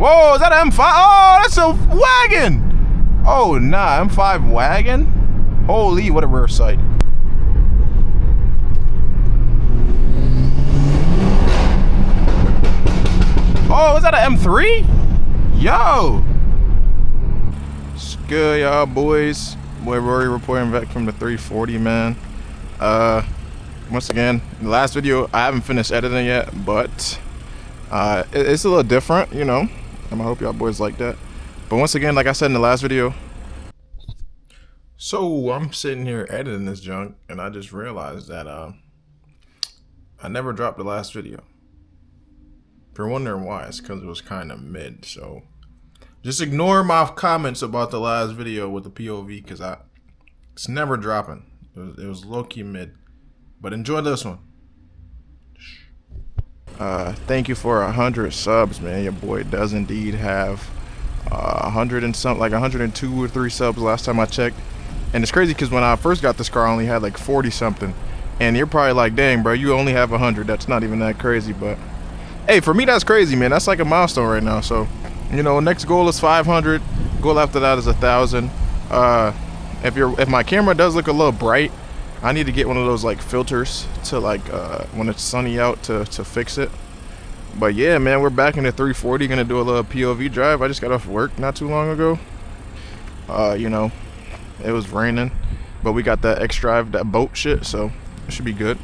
Whoa, is that an M5? Oh, that's a wagon. Oh, nah, M5 wagon? Holy, what a rare sight. Oh, is that an M3? Yo. It's good, y'all boys. Boy Rory reporting back from the 340, man. Once again, the last video, I haven't finished editing yet, but it's a little different, you know. I hope y'all boys like that. But once again, like I said in the last video, so I'm sitting here editing this junk, and I just realized that I never dropped the last video. If you're wondering why, it's because it was kind of mid. So just ignore my comments about the last video with the POV, because it's never dropping. It was low-key mid. But enjoy this one. Thank you for 100 subs, man. Your boy does indeed have 100 and something, like 102 or 3 subs last time I checked. And it's crazy because when I first got this car, I only had like 40 something. And you're probably like, dang, bro, you only have 100. That's not even that crazy. But hey, for me, that's crazy, man. That's like a milestone right now. So, you know, next goal is 500. Goal after that is 1,000. If my camera does look a little bright, I need to get one of those like filters to like when it's sunny out to fix it. But yeah, man, we're back in the 340, gonna do a little POV drive. I just got off work not too long ago. You know, it was raining, but we got that X drive, that boat shit, so it should be good.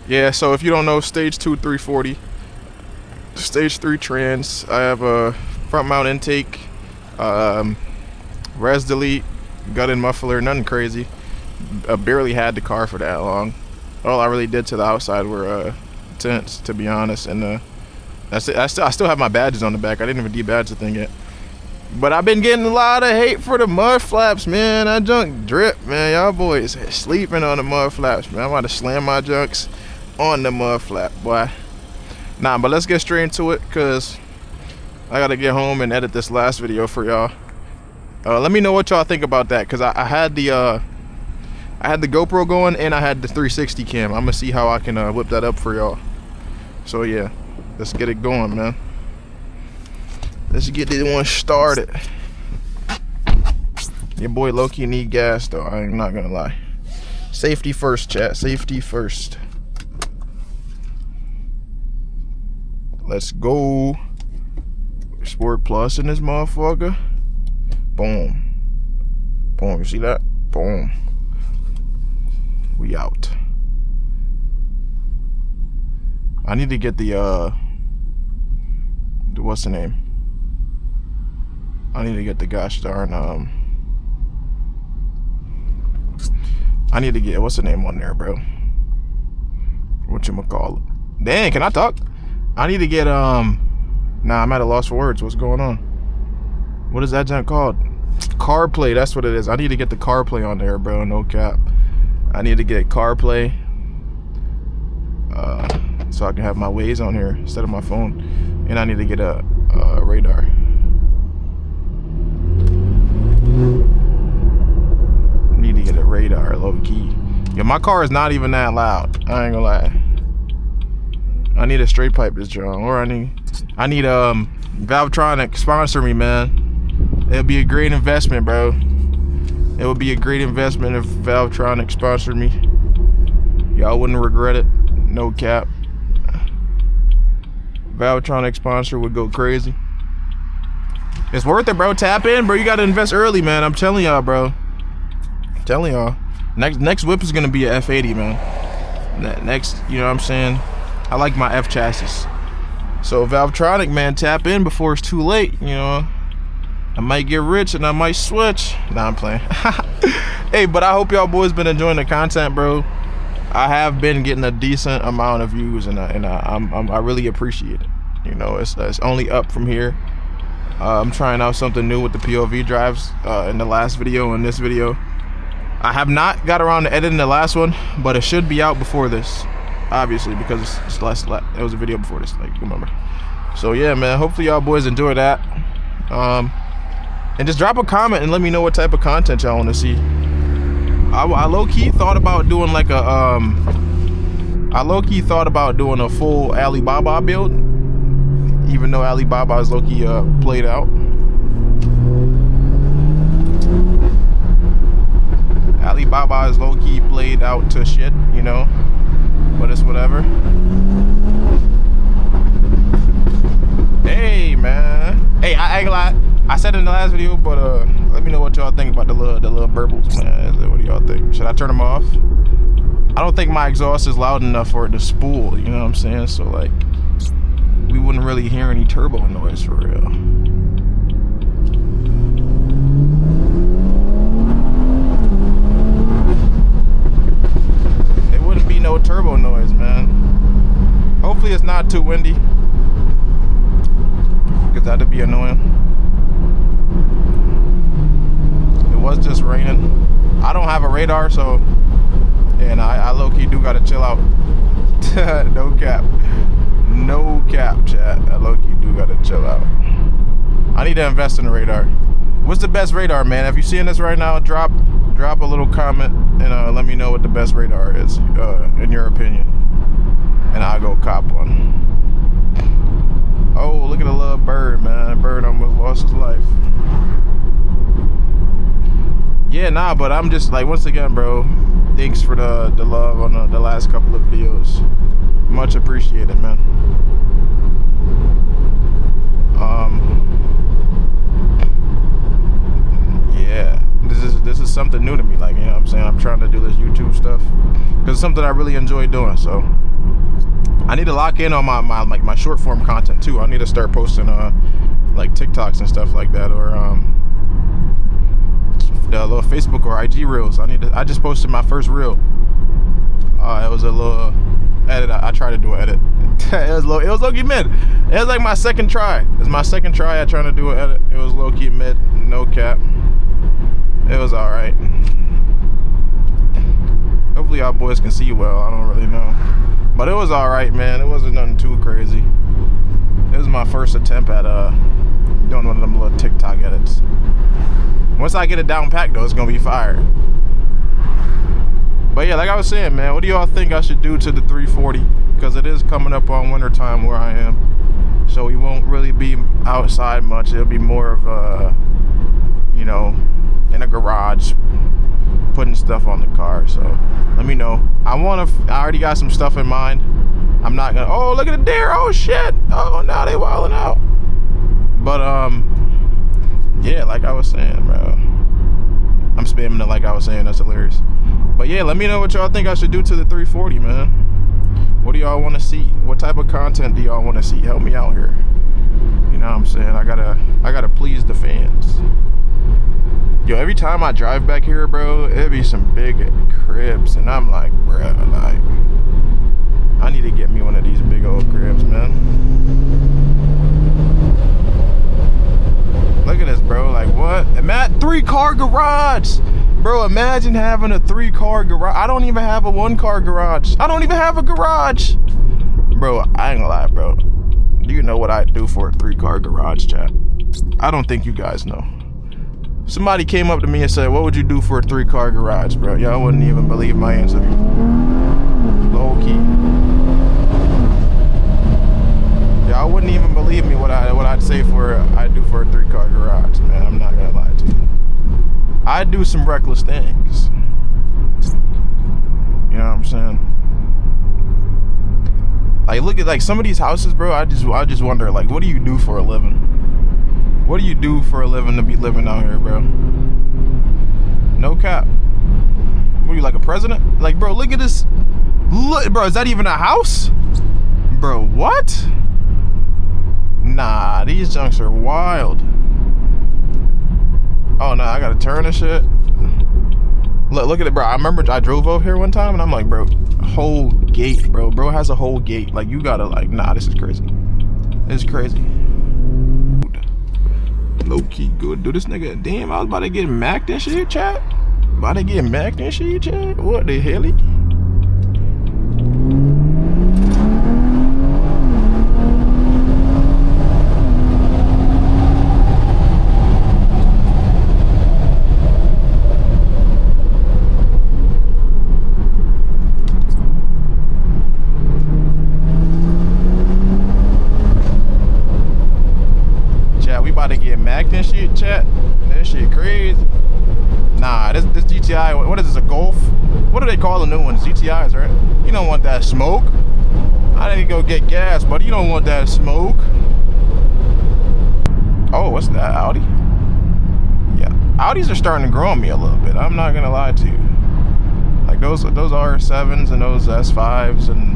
Yeah, so if you don't know, stage 2 340, stage 3 trans. I have a front mount intake, res delete, gut and muffler, nothing crazy. I barely had the car for that long. All I really did to the outside were tints, to be honest, and that's it. I still have my badges on the back. I didn't even debadge the thing yet. But I've been getting a lot of hate for the mud flaps, man. That junk drip, man. Y'all boys sleeping on the mud flaps, man. I'm about to slam my junks on the mud flap, boy. Nah, but let's get straight into it, because I gotta get home and edit this last video for y'all. Let me know what y'all think about that, because I had the GoPro going and I had the 360 cam. I'm gonna see how I can whip that up for y'all. So yeah, let's get it going, man. Let's get this one started. Your boy low-key need gas though, I'm not gonna lie. Safety first, chat, safety first. Let's go. Sport Plus in this motherfucker. Boom. Boom, you see that? Boom. We out. I need to get the what's the name? I need to get the gosh darn I need to get, what's the name on there, bro? Whatchamacallit? Dang, can I talk? I need to get nah, I'm at a loss for words. What's going on? What is that junk called? CarPlay, that's what it is. I need to get the CarPlay on there, bro, no cap. I need to get CarPlay so I can have my Waze on here instead of my phone. And I need to get a radar. Need to get a radar, low key. Yeah, my car is not even that loud. I ain't gonna lie. I need a straight pipe this joint, or I need Valvetronic sponsor me, man. It'll be a great investment, bro. It would be a great investment if Valvetronic sponsored me. Y'all wouldn't regret it. No cap. Valvetronic sponsor would go crazy. It's worth it, bro. Tap in, bro. You gotta invest early, man. I'm telling y'all, bro. I'm telling y'all. Next whip is gonna be a F80, man. Next, you know what I'm saying? I like my F chassis. So Valvetronic, man, tap in before it's too late, you know. I might get rich and I might switch. Nah, I'm playing. Hey, but I hope y'all boys been enjoying the content, bro. I have been getting a decent amount of views, and I really appreciate it. You know, it's only up from here. I'm trying out something new with the POV drives in the last video and this video. I have not got around to editing the last one, but it should be out before this, obviously, because it's less. It was a video before this, like, remember. So yeah, man. Hopefully y'all boys enjoy that. And just drop a comment and let me know what type of content y'all want to see. I low-key thought about doing like a I low-key thought about doing a full Alibaba build. even though Alibaba is low-key played out. Alibaba is low-key played out to shit, you know, but it's whatever. Hey, man. Hey, I ain't gonna lie. I said in the last video, but let me know what y'all think about the little burbles, man. What do y'all think? Should I turn them off? I don't think my exhaust is loud enough for it to spool, you know what I'm saying? So, like, we wouldn't really hear any turbo noise for real. It wouldn't be no turbo noise, man. Hopefully it's not too windy, because that'd be annoying. It was just raining. I don't have a radar, so, and I low-key do gotta chill out. No cap. No cap, chat. I low-key do gotta chill out. I need to invest in a radar. What's the best radar, man? If you're seeing this right now, drop a little comment and let me know what the best radar is, in your opinion. And I'll go cop one. Oh, look at the little bird, man. That bird almost lost his life. Yeah, nah, but I'm just like, once again, bro, thanks for the love on the last couple of videos. Much appreciated, man. Yeah, this is something new to me. Like, you know what I'm saying? I'm trying to do this YouTube stuff because it's something I really enjoy doing. So I need to lock in on my short form content too. I need to start posting like TikToks and stuff like that, or the little Facebook or IG reels. I just posted my first reel. It was a little edit. I tried to do an edit. It was low-key mid. It was like my second try. It was my second try at trying to do an edit. It was low-key mid, no cap. It was alright. Hopefully y'all boys can see well. I don't really know. But it was alright, man. It wasn't nothing too crazy. It was my first attempt at doing one of them little TikTok edits. Once I get it down packed, though, it's gonna be fire. But yeah, like I was saying, man, what do y'all think I should do to the 340? Because it is coming up on winter time where I am, so we won't really be outside much. It'll be more of a, you know, in a garage, putting stuff on the car. So let me know. I already got some stuff in mind. I'm not gonna, oh, look at the deer, oh shit, oh, now they wilding out. But yeah, like I was saying, bro, I'm spamming it like I was saying. That's hilarious. But yeah, let me know what y'all think I should do to the 340, man. What do y'all want to see? What type of content do y'all want to see? Help me out here. You know what I'm saying? I gotta please the fans. Yo, every time I drive back here, bro, it'd be some big cribs, and I'm like, bro, like, I need to get me one of these big old cribs, man. Look at this, bro. Like, what? I'm at 3-car garage. Bro, imagine having a 3-car garage. I don't even have a 1-car garage. I don't even have a garage. Bro, I ain't gonna lie, bro. Do you know what I'd do for a 3-car garage, chat? I don't think you guys know. Somebody came up to me and said, what would you do for a 3-car garage, bro? Y'all wouldn't even believe my answer. Low key. Y'all wouldn't even believe me what I'd say I'd do for a 3-car garage, man. I'm not gonna lie to you. I'd do some reckless things. You know what I'm saying? Like, look at like some of these houses, bro. I just wonder, like, what do you do for a living? What do you do for a living to be living out here, bro? No cap. What are you, like a president? Like, bro, look at this. Look, bro, is that even a house? Bro, what? Nah, these junks are wild. Oh, no, I gotta turn and shit. Look at it, bro. I remember I drove over here one time, and I'm like, bro, whole gate, bro. Bro has a whole gate. Like, you gotta, like, nah, this is crazy. This is crazy. Low-key good. Dude, this nigga, damn, I was about to get macked and shit, chat. About to get macked and shit, chat. What the hell? about to get macked and shit, chat. This shit crazy. Nah, this GTI, what is this, a Golf? What do they call the new ones? GTIs, right? You don't want that smoke. I didn't go get gas, but you don't want that smoke. Oh, what's that, Audi? Yeah, Audis are starting to grow on me a little bit. I'm not gonna lie to you. Like those RS7s and those S5s and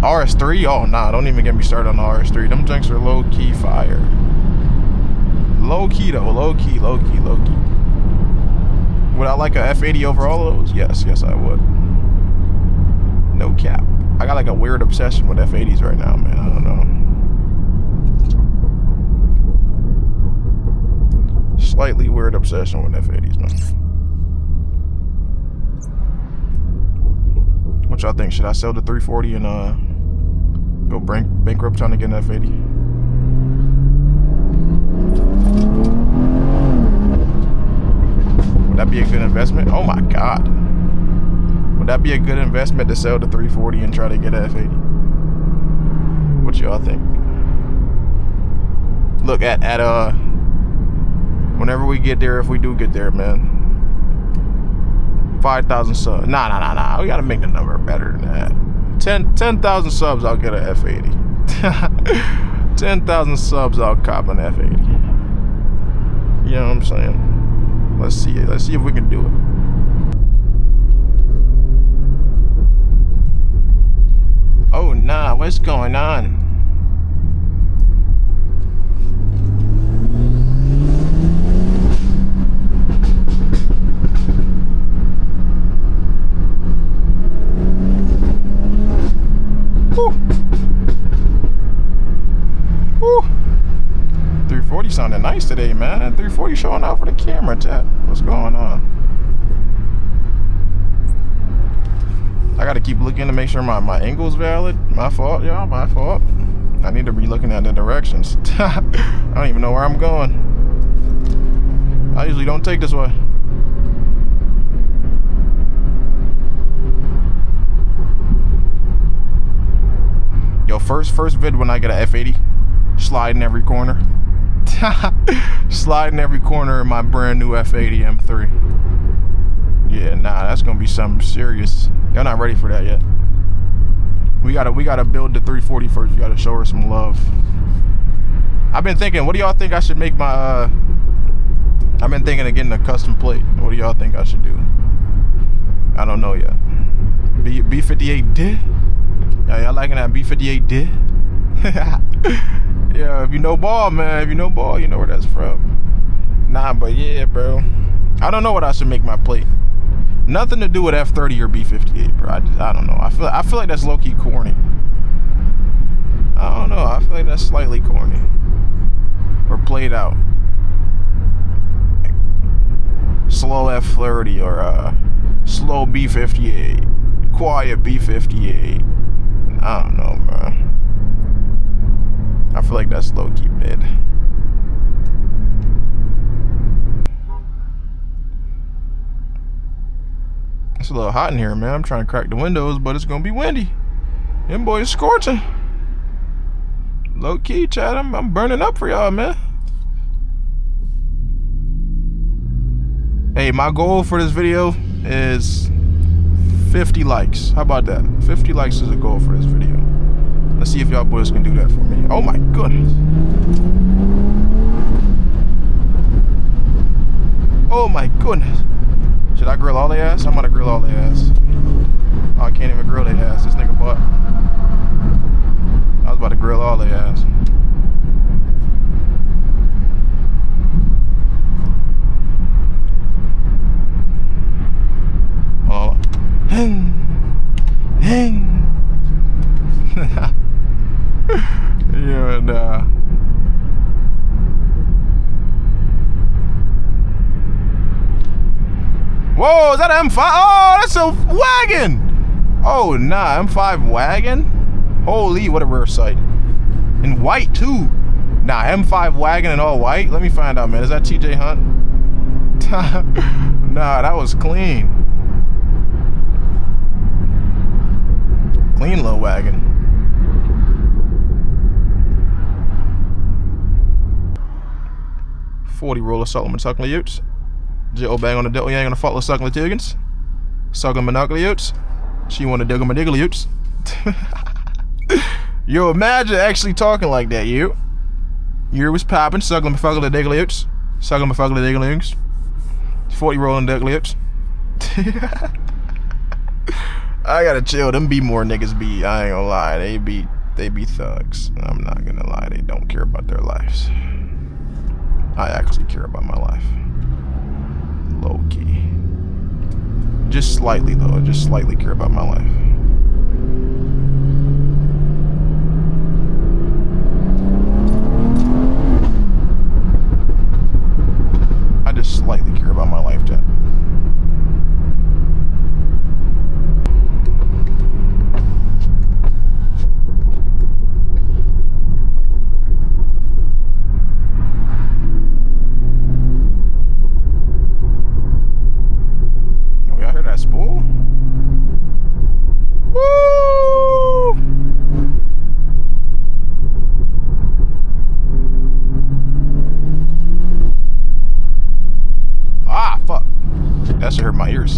RS3. Oh nah, don't even get me started on the RS3. Them junks are low key fire. Low key though, low key. Would I like a F80 over all of those? Yes, I would. No cap. I got like a weird obsession with F80s right now, man. I don't know. Slightly weird obsession with F80s, man. What y'all think? Should I sell the 340 and go bankrupt trying to get an F80? Would that be a good investment? Oh my God. Would that be a good investment to sell the 340 and try to get an F80? What y'all think? Look at whenever we get there, if we do get there, man. 5,000 subs. Nah. We gotta make the number better than that. 10,000 subs, I'll get an F80. 10,000 subs, I'll cop an F80. You know what I'm saying? Let's see it. Let's see if we can do it. Oh nah, what's going on? Woo. Woo. 340 sounded nice today, man. 340 showing out for the camera, chat. What's going on? I gotta keep looking to make sure my angle's valid. My fault, y'all, my fault. I need to be looking at the directions. I don't even know where I'm going. I usually don't take this way. Yo, first vid when I get an F80, slide in every corner. Slide in every corner in my brand new F80 M3. Yeah, nah, that's gonna be something serious. Y'all not ready for that yet. We gotta build the 340 first. We gotta show her some love. I've been thinking, what do y'all think I should make my I've been thinking of getting a custom plate. What do y'all think I should do? I don't know yet. B58 did? Yeah, y'all liking that B58 did? Yeah, if you know ball, man, if you know ball, you know where that's from. Nah, but yeah, bro. I don't know what I should make my plate. Nothing to do with F30 or B58, bro. I don't know. I feel like that's low-key corny. I don't know. I feel like that's slightly corny. Or played out. Slow F30 or slow B58. Quiet B58. I don't know, bro. I feel like that's low-key mid. It's a little hot in here, man. I'm trying to crack the windows, but it's gonna be windy. Them boys scorching. Low-key, chat. I'm burning up for y'all, man. Hey, my goal for this video is 50 likes. How about that? 50 likes is a goal for this video. Let's see if y'all boys can do that for me. Oh my goodness. Oh my goodness. Should I grill all their ass? I'm gonna grill all their ass. Oh, I can't even grill their ass. This nigga butt. I was about to grill all their ass. Oh. Yeah, nah. Whoa, is that an M5? Oh, that's a wagon! Oh, nah, M5 wagon? Holy, what a rare sight. In white, too. Nah, M5 wagon in all white? Let me find out, man. Is that TJ Hunt? Nah, that was clean. Clean little wagon. 40 roller suckling utes. Jill bang on the diddle, you ain't gonna follow suckling tiggins. Suckling monocle she wanna diggle my diggle utes. Yo, imagine actually talking like that, you. You was popping, suckling my fuckle the diggle utes. Suckling my fuckle the diggle utes. 40 rolling diggle utes. I gotta chill. Them be more niggas be, I ain't gonna lie, they be thugs. I'm not gonna lie, they don't care about their lives. I actually care about my life. Low key. Just slightly though, just slightly care about my life. I just slightly care about my life, chat. Spool? Woo! Ah, fuck. That should hurt my ears.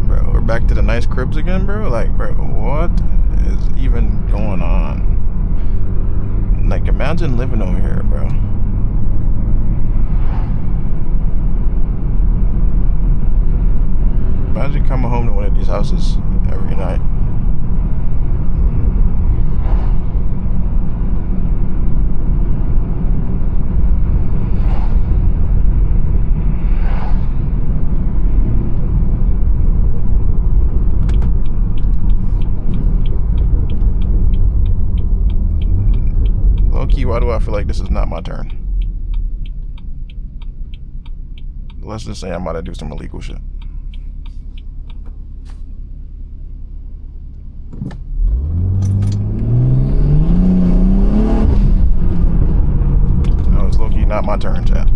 Bro, we're back to the nice cribs again, bro? Like, bro, what is even going on? Like, imagine living over here, bro. Imagine coming home to one of these houses every night. Why do I feel like this is not my turn? Let's just say I'm about to do some illegal shit. No, it's low-key not my turn, chat.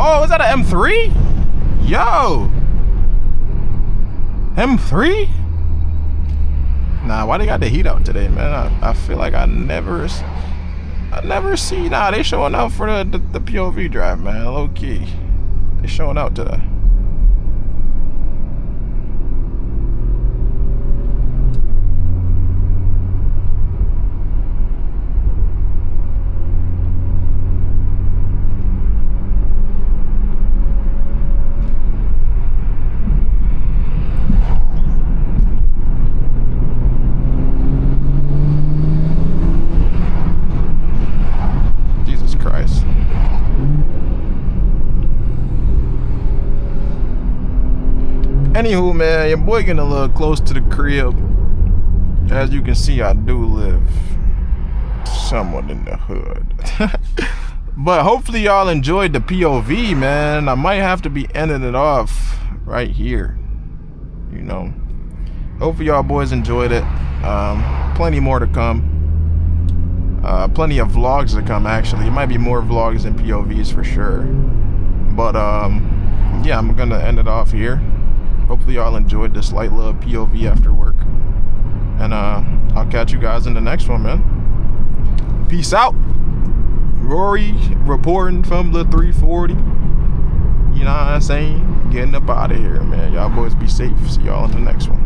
Oh, is that an M3? Yo! M3? Nah, why they got the heat out today, man? I feel like I never see. Nah, they showing out for the POV drive, man. Low key. They showing out today. Anywho, man, your boy getting a little close to the crib. As you can see, I do live somewhat in the hood. But hopefully y'all enjoyed the POV, man. I might have to be ending it off right here. You know. Hopefully y'all boys enjoyed it. Plenty more to come. Plenty of vlogs to come, actually. It might be more vlogs than POVs for sure. But yeah, I'm gonna end it off here. Hopefully y'all enjoyed this light little POV after work. And I'll catch you guys in the next one, man. Peace out. Rory reporting from the 340. You know what I'm saying? Getting up out of here, man. Y'all boys be safe. See y'all in the next one.